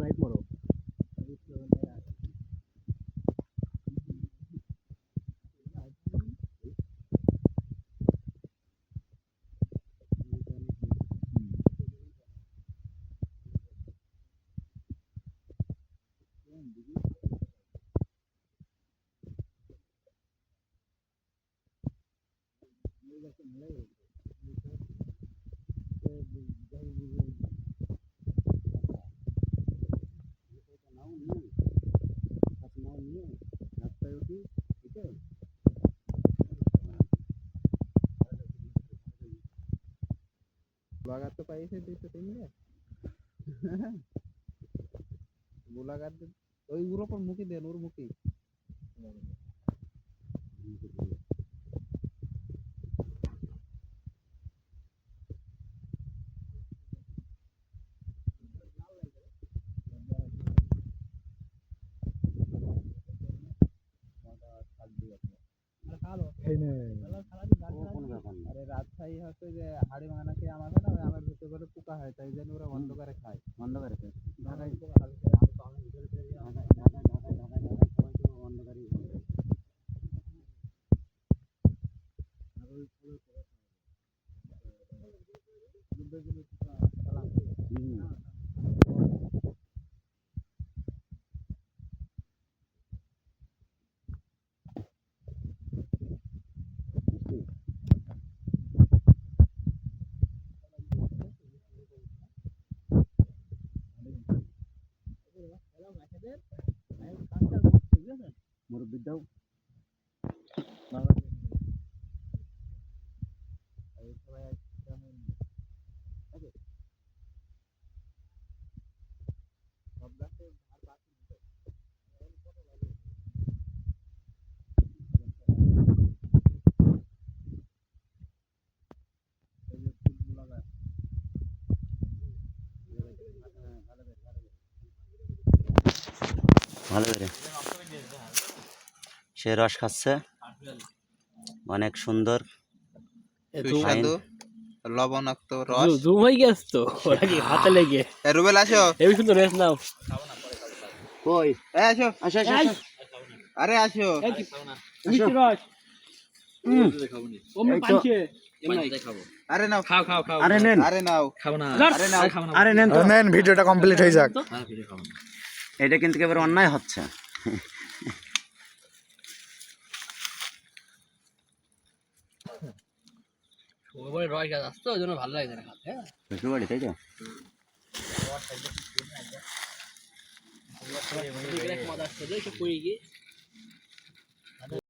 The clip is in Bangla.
লাইট মারো গোলাঘাট তো পাইছে 2-3 গোলাঘাট ওই ওর মুখে দেন ওর মুখে আরে রাজশাহী হচ্ছে যে হাড়ি ভাঙা খেয়ে আমার হয় না আমার ভিতরে করে পোকা হয় তাই জন্য ওরা বন্ধ করে খায় বন্ধ করে খায় ঢাকায় বন্ধ করে মুরব্বিদাও ভালো করে সে রস খাচ্ছে অনেক সুন্দর সুস্বাদু লবণাক্ত রস জুম হয়ে গেছে তো ওরা কি হাতে লেগে রুবেল আসো এই সুন্দর রেস নাও কই আসো আসো আসো আরে আসো কি রস ওমনি পাঁচে আরে নাও খাও খাও খাও আরে নেন আরে নাও খাও না আরে নাও আরে নেন তো নেন ভিডিওটা কমপ্লিট হয়ে যাক হ্যাঁ ভিডিও খাও এটা কিন্তু একেবারে অন্যায় হচ্ছে ওই রস গাছ আসতো ওই জন্য ভালো লাগে না খেতে হ্যাঁ শ্বশুর বাড়ি তাই তো মজা আসছে যে পড়ে গিয়ে